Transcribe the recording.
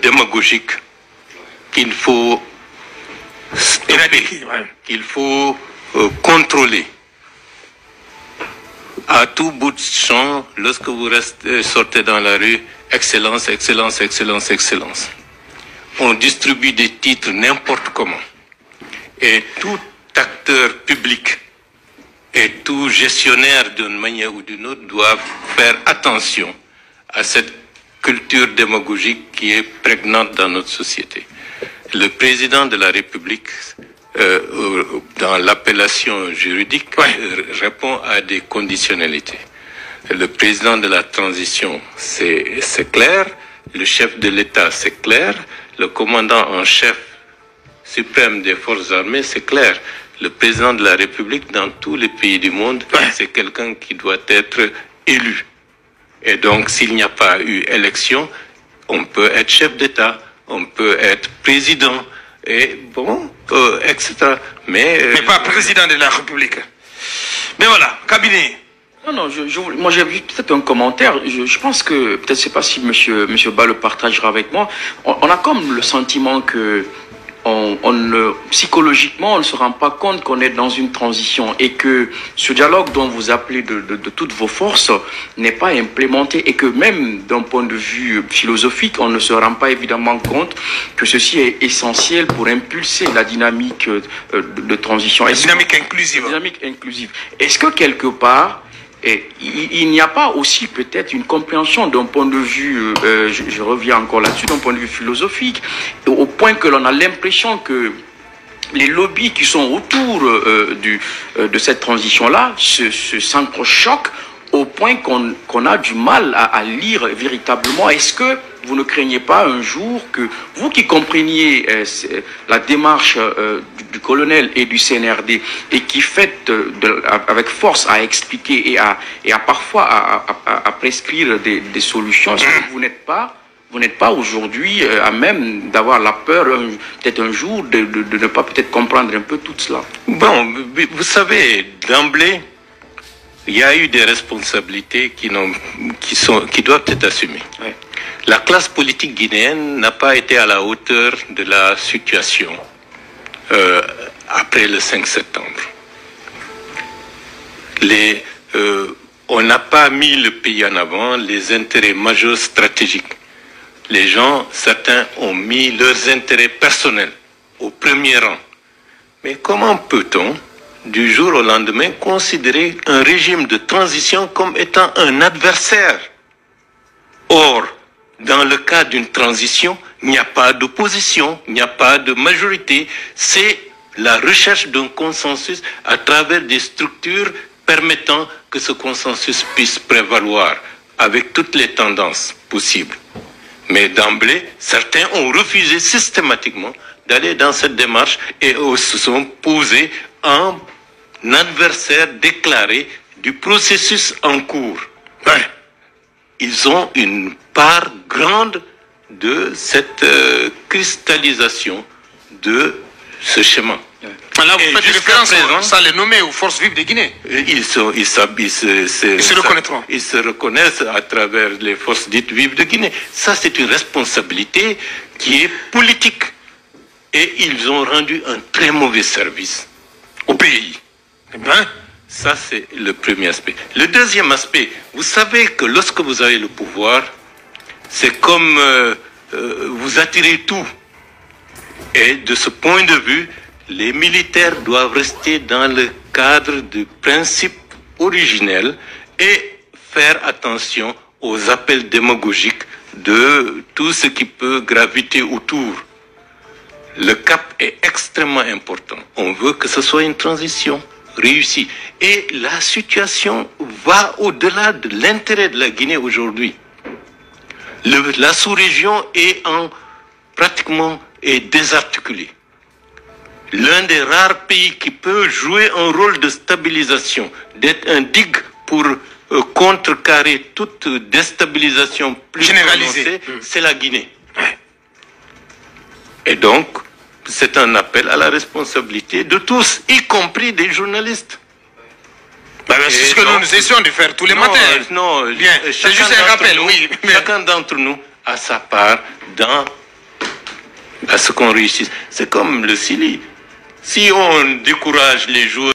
démagogique qu'il faut stopper, qu'il faut contrôler. À tout bout de champ, lorsque vous sortez dans la rue, excellence, excellence, excellence, excellence. On distribue des titres n'importe comment. Et tout acteur public et tout gestionnaire d'une manière ou d'une autre doivent faire attention à cette culture démagogique qui est prégnante dans notre société. Le président de la République, dans l'appellation juridique, répond à des conditionnalités. Le président de la transition, c'est clair. Le chef de l'État, c'est clair. Le commandant en chef suprême des forces armées, c'est clair. Le président de la République, dans tous les pays du monde, c'est quelqu'un qui doit être élu. Et donc, s'il n'y a pas eu élection, on peut être chef d'État, on peut être président, et bon, etc. Mais pas président de la République. Mais voilà, cabinet. Non, moi j'ai vu peut-être un commentaire. Je pense que, peut-être, je ne sais pas si monsieur Ba le partagera avec moi. On a comme le sentiment que psychologiquement, on ne se rend pas compte qu'on est dans une transition et que ce dialogue dont vous appelez de toutes vos forces n'est pas implémenté et que même d'un point de vue philosophique, on ne se rend pas évidemment compte que ceci est essentiel pour impulser la dynamique de transition. La dynamique inclusive. Dynamique inclusive. Est-ce que quelque part, il n'y a pas aussi peut-être une compréhension d'un point de vue, je reviens encore là-dessus, d'un point de vue philosophique, au point que l'on a l'impression que les lobbies qui sont autour de cette transition-là s'entrechoquent au point qu'on a du mal à lire véritablement. Est-ce que vous ne craignez pas un jour que vous qui compreniez la démarche du colonel et du CNRD et qui faites avec force à expliquer et à parfois à prescrire des solutions, est-ce que vous n'êtes pas aujourd'hui à même d'avoir la peur peut-être un jour de ne pas peut-être comprendre un peu tout cela? Bon, vous savez, d'emblée, il y a eu des responsabilités qui doivent être assumées. Ouais. La classe politique guinéenne n'a pas été à la hauteur de la situation après le 5 septembre. On n'a pas mis le pays en avant, les intérêts majeurs stratégiques. Les gens, certains, ont mis leurs intérêts personnels au premier rang. Mais comment peut-on, du jour au lendemain, considérer un régime de transition comme étant un adversaire? Or, dans le cas d'une transition, il n'y a pas d'opposition, il n'y a pas de majorité. C'est la recherche d'un consensus à travers des structures permettant que ce consensus puisse prévaloir avec toutes les tendances possibles. Mais d'emblée, certains ont refusé systématiquement d'aller dans cette démarche et se sont posés en adversaire déclaré du processus en cours. Ouais. Ils ont une part grande de cette cristallisation de ce schéma. Là, vous faites référence sans les nommer aux forces vives de Guinée. Ils se reconnaîtront. Ils se reconnaissent à travers les forces dites vives de Guinée. Ça, c'est une responsabilité qui est politique. Et ils ont rendu un très mauvais service au pays. Eh bien, ça, c'est le premier aspect. Le deuxième aspect, vous savez que lorsque vous avez le pouvoir, c'est comme vous attirez tout. Et de ce point de vue, les militaires doivent rester dans le cadre du principe originel et faire attention aux appels démagogiques de tout ce qui peut graviter autour. Le cap est extrêmement important. On veut que ce soit une transition réussie. Et la situation va au-delà de l'intérêt de la Guinée aujourd'hui. La sous-région est pratiquement désarticulée. L'un des rares pays qui peut jouer un rôle de stabilisation, d'être un digue pour contrecarrer toute déstabilisation plus généralisée, c'est la Guinée. Et donc, c'est un appel à la responsabilité de tous, y compris des journalistes. C'est ce que nous essayons de faire tous les matins. Non, bien. C'est juste un rappel, oui. Chacun d'entre nous a sa part dans à ce qu'on réussisse. C'est comme le Chili. Si on décourage les joueurs